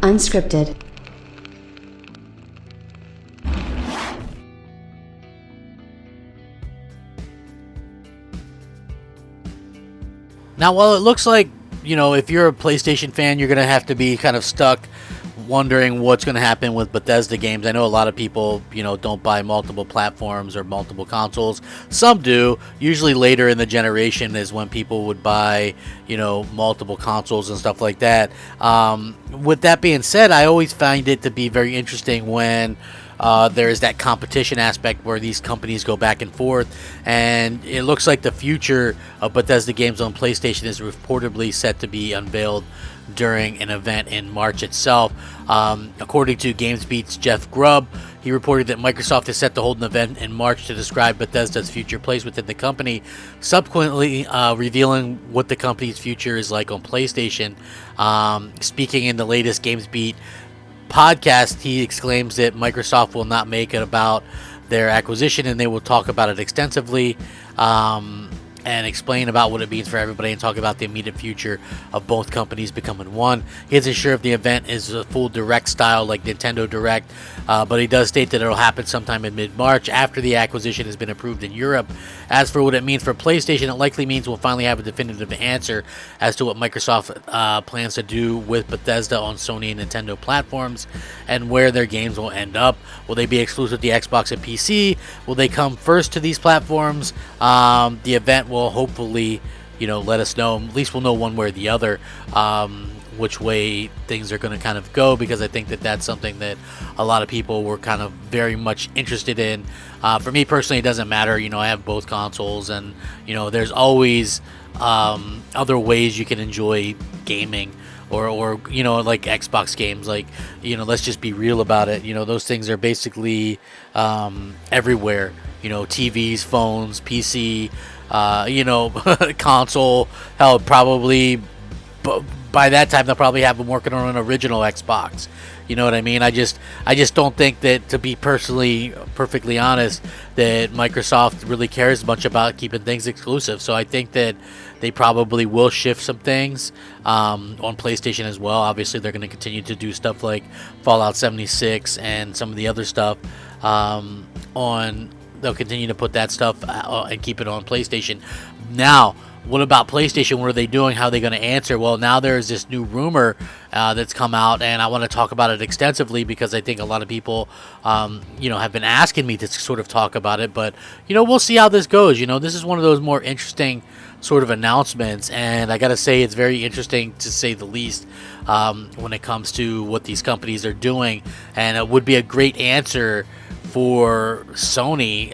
Unscripted. Now, while it looks like, if you're a PlayStation fan, you're going to have to be kind of stuck wondering what's going to happen with Bethesda games. I know a lot of people, don't buy multiple platforms or multiple consoles. Some do. Usually later in the generation is when people would buy, multiple consoles and stuff like that. With that being said, I always find it to be very interesting when there's that competition aspect where these companies go back and forth, and it looks like the future of Bethesda games on PlayStation is reportedly set to be unveiled during an event in March itself. According to GamesBeat's Jeff Grubb, he reported that Microsoft is set to hold an event in March to describe Bethesda's future place within the company, subsequently revealing what the company's future is like on PlayStation. Speaking in the latest GamesBeat podcast, he exclaims that Microsoft will not make it about their acquisition, and they will talk about it extensively and explain about what it means for everybody and talk about the immediate future of both companies becoming one. He isn't sure if the event is a full direct style like Nintendo Direct, but he does state that it'll happen sometime in mid-March after the acquisition has been approved in Europe. As for what it means for PlayStation, it likely means we'll finally have a definitive answer as to what Microsoft plans to do with Bethesda on Sony and Nintendo platforms and where their games will end up. Will they be exclusive to Xbox and PC? Will they come first to these platforms? The event will hopefully, let us know. At least we'll know one way or the other which way things are going to kind of go, because I think that that's something that a lot of people were kind of very much interested in. For me personally, it doesn't matter. I have both consoles, and there's always other ways you can enjoy gaming, or like Xbox games. Like, let's just be real about it. Those things are basically everywhere. TVs, phones, PC, console. Hell, probably by that time they'll probably have them working on an original Xbox. You know what I mean? I just don't think that, to be perfectly honest, that Microsoft really cares much about keeping things exclusive. So I think that they probably will shift some things on PlayStation as well. Obviously, they're going to continue to do stuff like Fallout 76 and some of the other stuff on. They'll continue to put that stuff and keep it on PlayStation. Now, what about PlayStation? What are they doing? How are they going to answer? Well, now there's this new rumor that's come out, and I want to talk about it extensively because I think a lot of people, have been asking me to sort of talk about it. But, we'll see how this goes. This is one of those more interesting sort of announcements, and I got to say it's very interesting to say the least when it comes to what these companies are doing, and it would be a great answer for Sony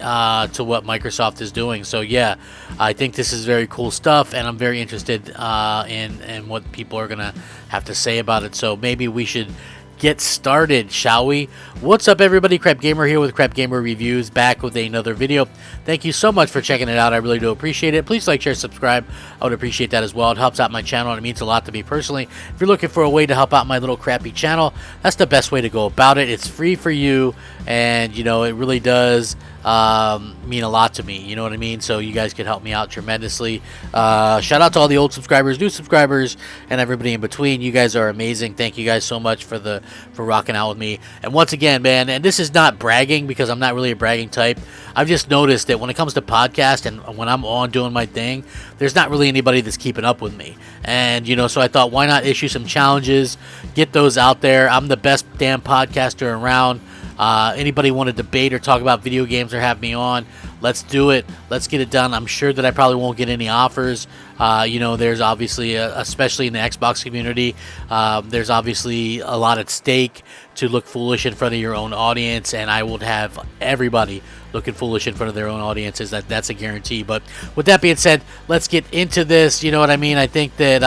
to what Microsoft is doing. So yeah, I think this is very cool stuff, and I'm very interested in what people are gonna have to say about it. So maybe we should get started, shall we? What's up, everybody? Crapgamer here with Crapgamer Reviews, back with another video. Thank you so much for checking it out. I really do appreciate it. Please like, share, subscribe. I would appreciate that as well. It helps out my channel, and it means a lot to me personally. If you're looking for a way to help out my little crappy channel, that's the best way to go about it. It's free for you, and it really does mean a lot to me. You know what I mean? So you guys can help me out tremendously. Shout out to all the old subscribers, new subscribers, and everybody in between. You guys are amazing. Thank you guys so much for rocking out with me. And once again, man, and this is not bragging because I'm not really a bragging type. I've just noticed that when it comes to podcast and when I'm on doing my thing, there's not really anybody that's keeping up with me. And so I thought, why not issue some challenges, get those out there. I'm the best damn podcaster around. Anybody want to debate or talk about video games or have me on, let's do it. Let's get it done. I'm sure that I probably won't get any offers. There's obviously, especially in the Xbox community, there's obviously a lot at stake to look foolish in front of your own audience, and I would have everybody looking foolish in front of their own audiences. That's a guarantee. But with that being said, let's get into this. You know what I mean? I think that,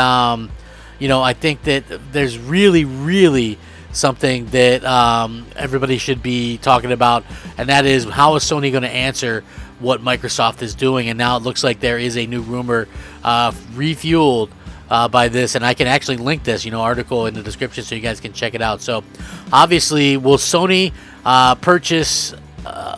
there's really something that everybody should be talking about, and that is, how is Sony going to answer what Microsoft is doing? And now it looks like there is a new rumor refueled by this, and I can actually link this article in the description so you guys can check it out. So obviously, will Sony purchase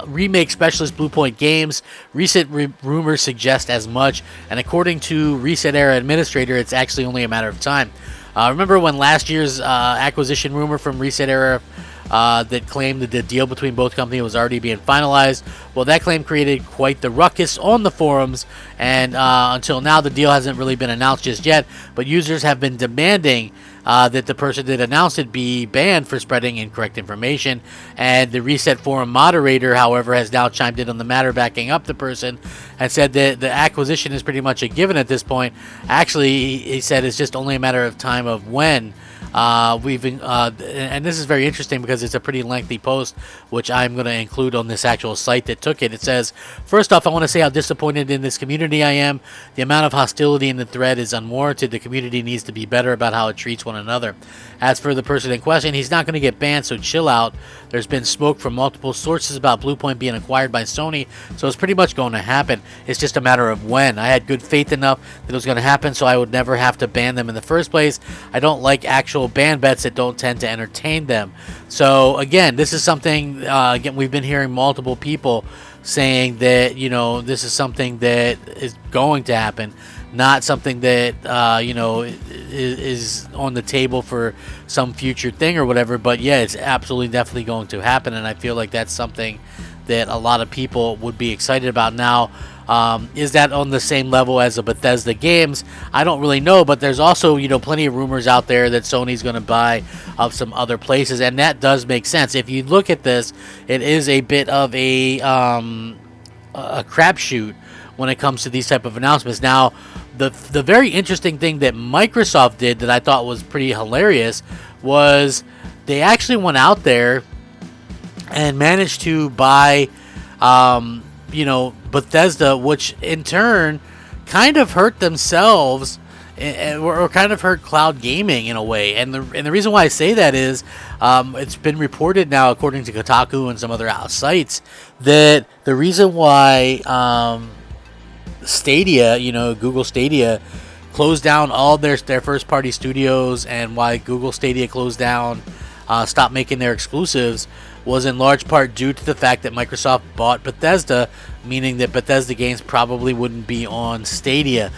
remake specialist Bluepoint Games? Recent rumors suggest as much, and according to Reset Era administrator, it's actually only a matter of time. Remember when last year's acquisition rumor from Reset Era that claimed that the deal between both companies was already being finalized? Well, that claim created quite the ruckus on the forums, and until now the deal hasn't really been announced just yet, but users have been demanding that the person that announced it be banned for spreading incorrect information. And the Reset forum moderator, however, has now chimed in on the matter, backing up the person, and said that the acquisition is pretty much a given at this point. Actually, he said it's just only a matter of time of when. And this is very interesting because it's a pretty lengthy post, which I'm going to include on this actual site that took it. It says, first off, I want to say how disappointed in this community I am. The amount of hostility in the thread is unwarranted. The community needs to be better about how it treats one another. As for the person in question, he's not going to get banned, so chill out. There's been smoke from multiple sources about Bluepoint being acquired by Sony, so it's pretty much going to happen. It's just a matter of when. I had good faith enough that it was going to happen, so I would never have to ban them in the first place. I don't like actual ban bets that don't tend to entertain them. So again, this is something, again, we've been hearing multiple people saying that, you know, this is something that is going to happen, not something that, you know, is on the table for some future thing or whatever. But yeah, it's absolutely definitely going to happen, and I feel like that's something that a lot of people would be excited about. Now, is that on the same level as the Bethesda games? I don't really know, but there's also, you know, plenty of rumors out there that Sony's going to buy up some other places, and that does make sense. If you look at this, it is a bit of a crapshoot when it comes to these type of announcements. Now, the very interesting thing that Microsoft did that I thought was pretty hilarious was they actually went out there and managed to buy, you know, Bethesda, which in turn kind of hurt themselves or kind of hurt cloud gaming in a way. And the reason why I say that is it's been reported now, according to Kotaku and some other sites, that the reason why Stadia, you know, Google Stadia, closed down all their first party studios, and why Google Stadia closed down, stopped making their exclusives, was in large part due to the fact that Microsoft bought Bethesda, meaning that Bethesda games probably wouldn't be on Stadia.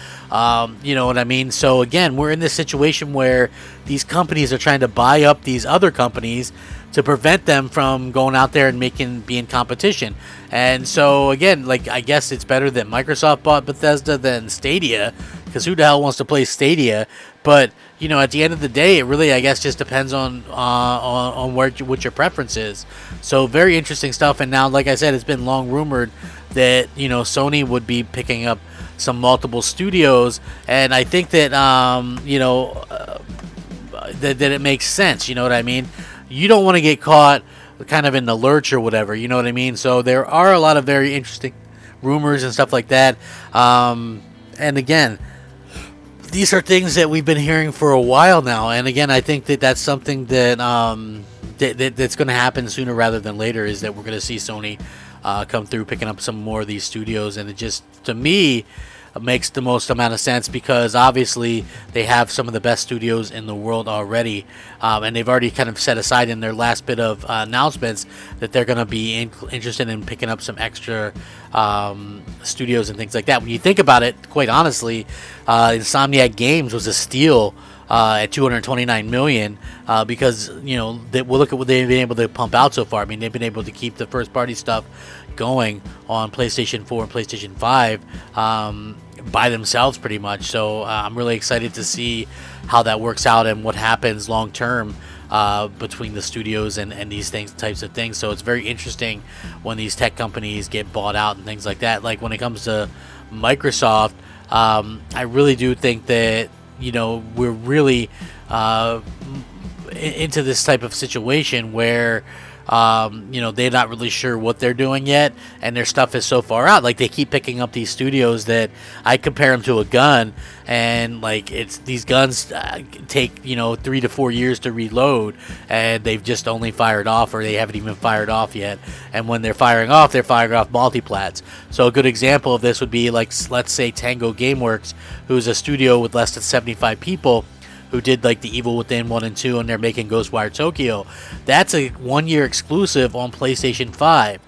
You know what I mean? So again, we're in this situation where these companies are trying to buy up these other companies to prevent them from going out there and being competition. And so again, like, I guess it's better that Microsoft bought Bethesda than Stadia, because who the hell wants to play Stadia? But you know, at the end of the day, it really, I guess, just depends on what your preference is. So very interesting stuff. And now, like I said, it's been long rumored that, you know, Sony would be picking up some multiple studios, and I think that you know, that it makes sense. You know what I mean? You don't want to get caught kind of in the lurch or whatever. You know what I mean? So there are a lot of very interesting rumors and stuff like that. And again, these are things that we've been hearing for a while now, and again, I think that that's something that that's going to happen sooner rather than later. Is that we're going to see Sony come through picking up some more of these studios, and it just, to me, makes the most amount of sense, because obviously they have some of the best studios in the world already, and they've already kind of set aside in their last bit of announcements that they're going to be interested in picking up some extra studios and things like that. When you think about it, quite honestly, Insomniac Games was a steal at $229 million, because, you know, we'll look at what they've been able to pump out so far. I mean, they've been able to keep the first party stuff going on PlayStation 4 and PlayStation 5 by themselves pretty much. So I'm really excited to see how that works out and what happens long term between the studios and these types of things. So it's very interesting when these tech companies get bought out and things like that. Like when it comes to Microsoft, I really do think that, you know, we're really into this type of situation where you know, they're not really sure what they're doing yet, and their stuff is so far out. Like, they keep picking up these studios that I compare them to a gun, and like, it's these guns take, you know, 3 to 4 years to reload, and they've just only fired off, or they haven't even fired off yet. And when they're firing off multiplats. So a good example of this would be, like, let's say Tango Gameworks, who's a studio with less than 75 people, who did like the Evil Within 1 and 2, and they're making Ghostwire Tokyo. That's a 1-year exclusive on PlayStation 5,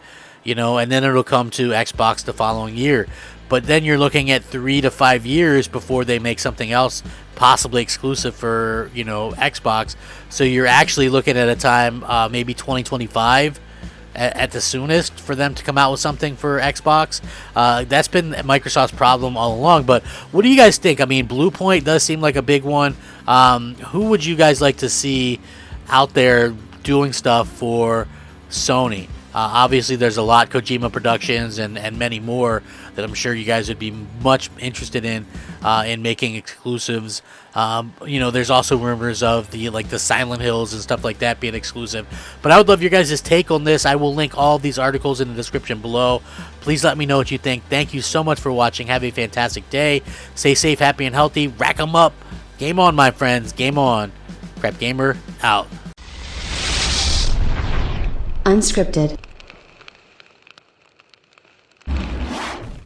you know, and then it'll come to Xbox the following year. but then you're looking at 3 to 5 years before they make something else possibly exclusive for, you know, Xbox. So you're actually looking at a time, maybe 2025 at the soonest, for them to come out with something for Xbox. That's been Microsoft's problem all along. But what do you guys think? I mean, Bluepoint does seem like a big one. Who would you guys like to see out there doing stuff for Sony? Obviously, there's a lot, Kojima Productions and many more, that I'm sure you guys would be much interested in making exclusives. You know, there's also rumors of the Silent Hills and stuff like that being exclusive. But I would love your guys' take on this. I will link all these articles in the description below. Please let me know what you think. Thank you so much for watching. Have a fantastic day. Stay safe, happy, and healthy. Rack 'em up. Game on, my friends. Game on. Crapgamer out. Unscripted.